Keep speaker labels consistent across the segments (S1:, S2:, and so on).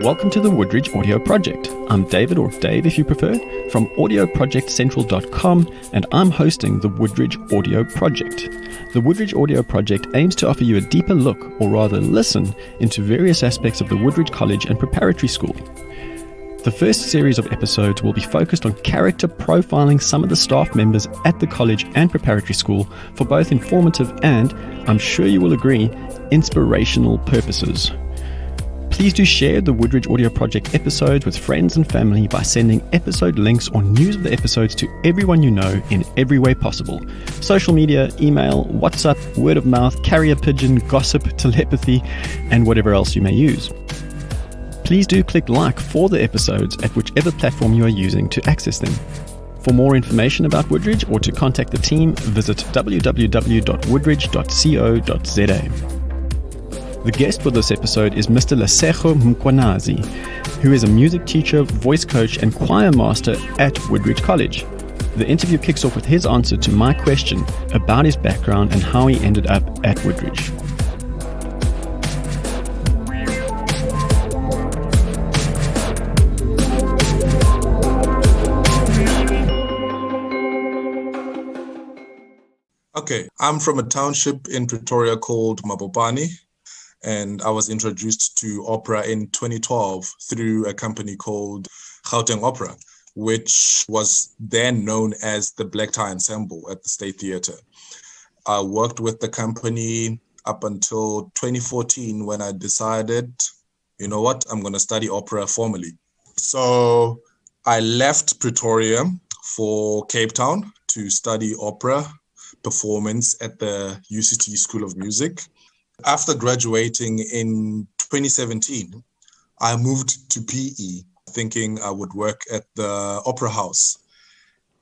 S1: Welcome to the Woodridge Audio Project. I'm David, or Dave if you prefer, from audioprojectcentral.com, and I'm hosting the Woodridge Audio Project. The Woodridge Audio Project aims to offer you a deeper look, or rather listen, into various aspects of the Woodridge College and Preparatory School. The first series of episodes will be focused on character profiling some of the staff members at the college and preparatory school for both informative and, I'm sure you will agree, inspirational purposes. Please do share the Woodridge Audio Project episodes with friends and family by sending episode links or news of the episodes to everyone you know in every way possible. Social media, email, WhatsApp, word of mouth, carrier pigeon, gossip, telepathy, and whatever else you may use. Please do click like for the episodes at whichever platform you are using to access them. For more information about Woodridge or to contact the team, visit www.woodridge.co.za. The guest for this episode is Mr. Lesego Mkhwanazi, who is a music teacher, voice coach, and choir master at Woodridge College. The interview kicks off with his answer to my question about his background and how he ended up at Woodridge.
S2: Okay, I'm from a township in Pretoria called Mabopane. And I was introduced to opera in 2012 through a company called Gauteng Opera, which was then known as the Black Tie Ensemble at the State Theatre. I worked with the company up until 2014 when I decided, you know what, I'm going to study opera formally. So I left Pretoria for Cape Town to study opera performance at the UCT School of Music. After graduating in 2017, I moved to PE, thinking I would work at the Opera House,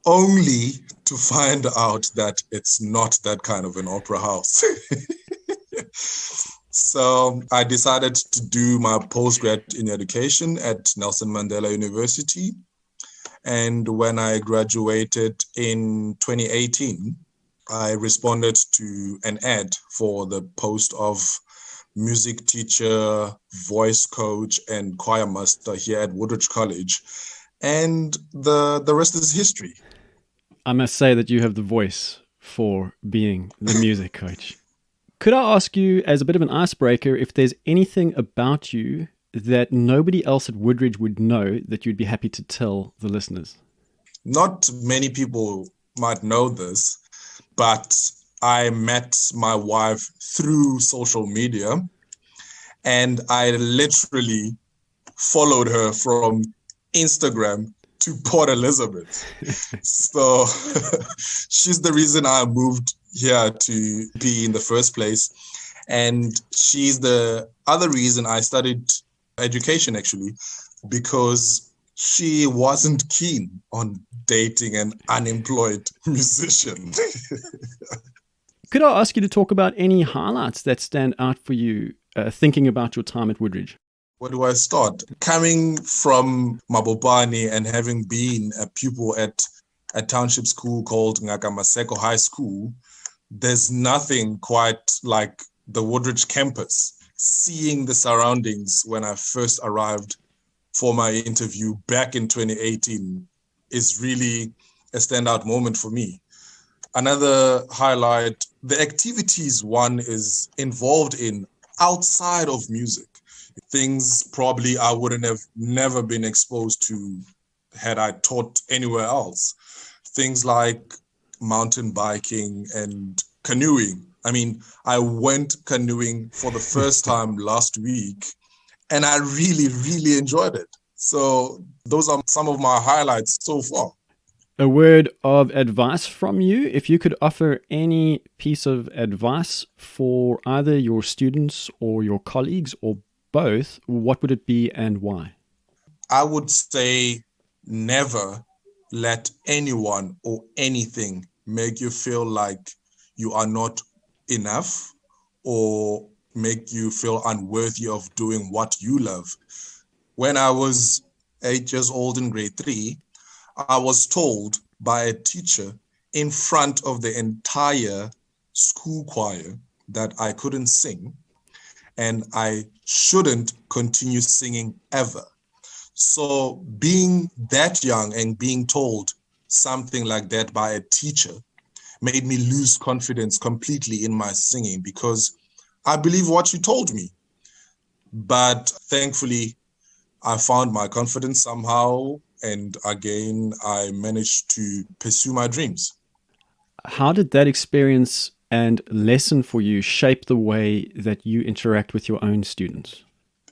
S2: only to find out that it's not that kind of an opera house. So I decided to do my postgrad in education at Nelson Mandela University. And when I graduated in 2018, I responded to an ad for the post of music teacher, voice coach, and choir master here at Woodridge College. And the rest is history.
S1: I must say that you have the voice for being the music coach. Could I ask you, as a bit of an icebreaker, if there's anything about you that nobody else at Woodridge would know that you'd be happy to tell the listeners?
S2: Not many people might know this, but I met my wife through social media, and I literally followed her from Instagram to Port Elizabeth. So she's the reason I moved here to PE in the first place. And she's the other reason I studied education, actually, because she wasn't keen on dating an unemployed musician.
S1: Could I ask you to talk about any highlights that stand out for you thinking about your time at Woodridge?
S2: Where do I start? Coming from Mabopane and having been a pupil at a township school called Lesego High School, there's nothing quite like the Woodridge campus. Seeing the surroundings when I first arrived for my interview back in 2018 is really a standout moment for me. Another highlight, the activities one is involved in outside of music, things probably I wouldn't have never been exposed to had I taught anywhere else. Things like mountain biking and canoeing. I mean, I went canoeing for the first time last week, and I really, really enjoyed it. So those are some of my highlights so far.
S1: A word of advice from you, if you could offer any piece of advice for either your students or your colleagues or both, what would it be and why?
S2: I would say never let anyone or anything make you feel like you are not enough or make you feel unworthy of doing what you love. When I was 8 years old in grade 3, I was told by a teacher in front of the entire school choir that I couldn't sing. and I shouldn't continue singing ever. So being that young and being told something like that by a teacher made me lose confidence completely in my singing, because I believe what she told me. But thankfully, I found my confidence somehow, and again, I managed to pursue my dreams.
S1: How did that experience and lesson for you shape the way that you interact with your own students?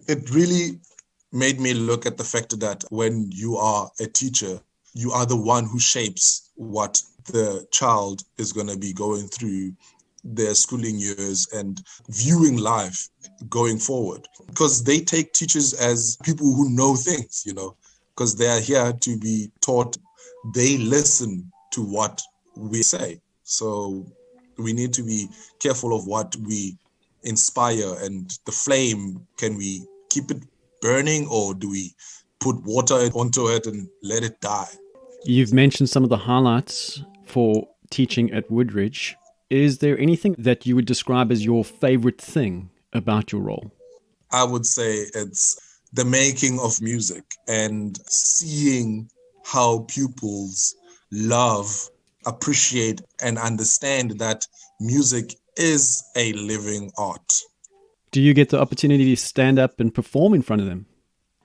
S2: It really made me look at the fact that when you are a teacher, you are the one who shapes what the child is going to be going through their schooling years and viewing life going forward. Because they take teachers as people who know things, because they are here to be taught. They listen to what we say. So we need to be careful of what we inspire, and the flame, can we keep it burning, or do we put water onto it and let it die?
S1: You've mentioned some of the highlights for teaching at Woodridge. Is there anything that you would describe as your favorite thing about your role?
S2: I would say it's the making of music and seeing how pupils love, appreciate, and understand that music is a living art.
S1: Do you get the opportunity to stand up and perform in front of them?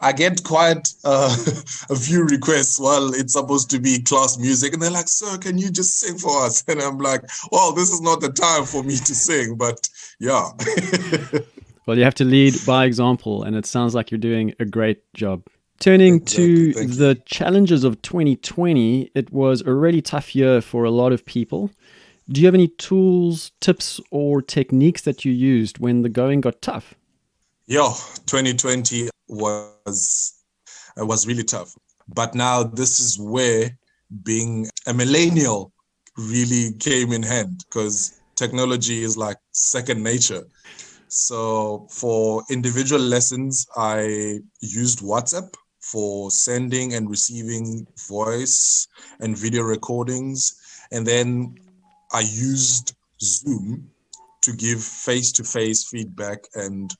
S2: I get quite a few requests while it's supposed to be class music, and they're like, "Sir, can you just sing for us?" And I'm like, "Well, this is not the time for me to sing," but yeah.
S1: Well, you have to lead by example, and it sounds like you're doing a great job. Turning to the challenges of 2020, it was a really tough year for a lot of people. Do you have any tools, tips, or techniques that you used when the going got tough?
S2: Yeah, 2020 was really tough. But now this is where being a millennial really came in hand, because technology is like second nature. So for individual lessons, I used WhatsApp for sending and receiving voice and video recordings. And then I used Zoom to give face-to-face feedback and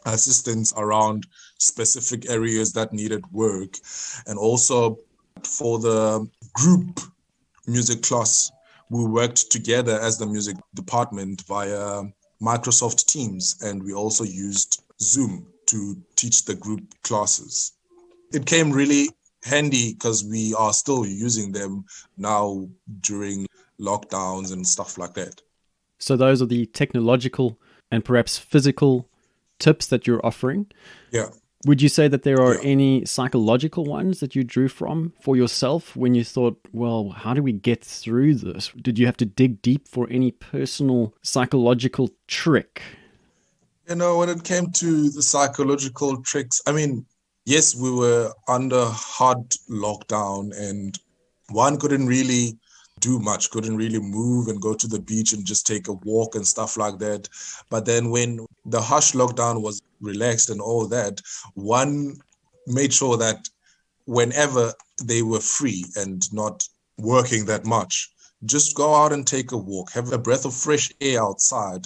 S2: assistance around specific areas that needed work. And also for the group music class, we worked together as the music department via Microsoft Teams, and we also used Zoom to teach the group classes. It came really handy because we are still using them now during lockdowns and stuff like that.
S1: So those are the technological and perhaps physical tips that you're offering.
S2: Yeah.
S1: Would you say that there are any psychological ones that you drew from for yourself when you thought, well, how do we get through this? Did you have to dig deep for any personal psychological trick?
S2: When it came to the psychological tricks, I mean, yes, we were under hard lockdown and one couldn't really do much, couldn't really move and go to the beach and just take a walk and stuff like that. But then when the harsh lockdown was relaxed and all that, one made sure that whenever they were free and not working that much, just go out and take a walk, have a breath of fresh air outside,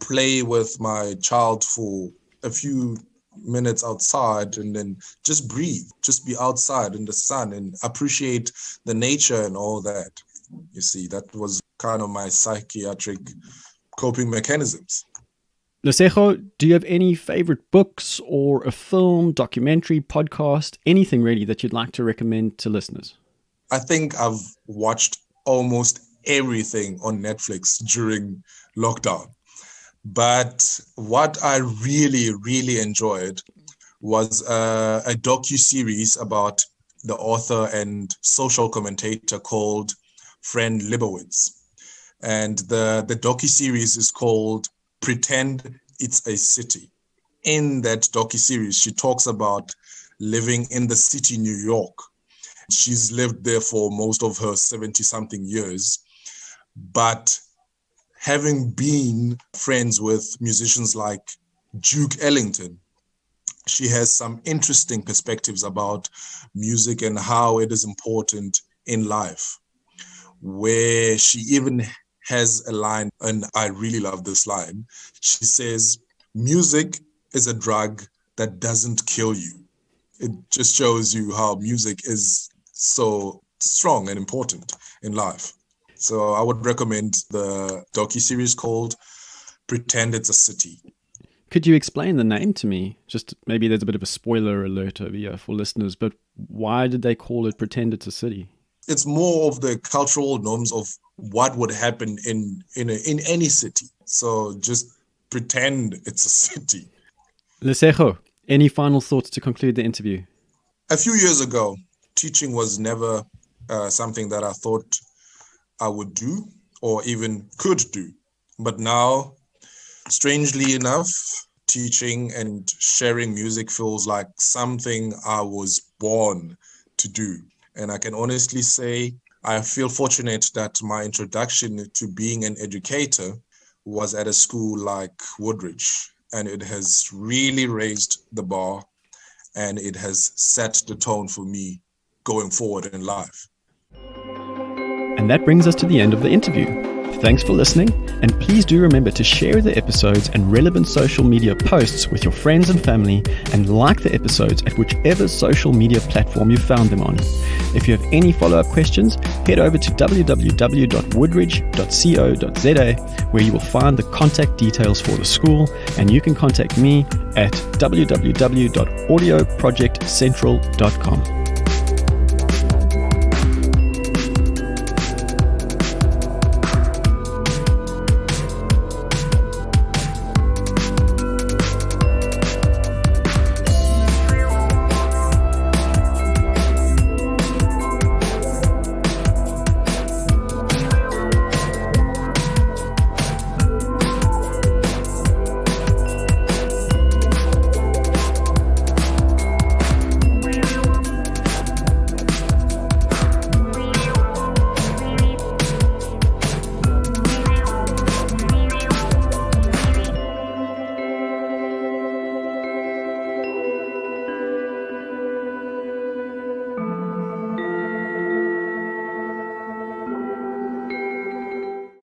S2: play with my child for a few minutes outside, and then just breathe, just be outside in the sun and appreciate the nature and all that. You see, that was kind of my psychiatric coping mechanisms.
S1: Lesego, do you have any favorite books or a film, documentary, podcast, anything really that you'd like to recommend to listeners?
S2: I think I've watched almost everything on Netflix during lockdown. But what I really, really enjoyed was a docu-series about the author and social commentator called Fran Lebowitz. And the docu-series is called Pretend It's a City. In that docu-series, she talks about living in the city, New York. She's lived there for most of her 70-something years. But having been friends with musicians like Duke Ellington, she has some interesting perspectives about music and how it is important in life, where she even has a line, and I really love this line. She says, music is a drug that doesn't kill you. It just shows you how music is so strong and important in life. So I would recommend the docu-series called Pretend It's a City.
S1: Could you explain the name to me? Just maybe there's a bit of a spoiler alert over here for listeners, but why did they call it Pretend It's a City?
S2: It's more of the cultural norms of what would happen in any city. So just pretend it's a city.
S1: Lesego, any final thoughts to conclude the interview?
S2: A few years ago, teaching was never something that I thought I would do or even could do. But now, strangely enough, teaching and sharing music feels like something I was born to do. And I can honestly say I feel fortunate that my introduction to being an educator was at a school like Woodridge. And it has really raised the bar and it has set the tone for me going forward in life.
S1: And that brings us to the end of the interview. Thanks for listening, and please do remember to share the episodes and relevant social media posts with your friends and family, and like the episodes at whichever social media platform you found them on. If you have any follow-up questions, head over to www.woodridge.co.za, where you will find the contact details for the school, and you can contact me at www.audioprojectcentral.com.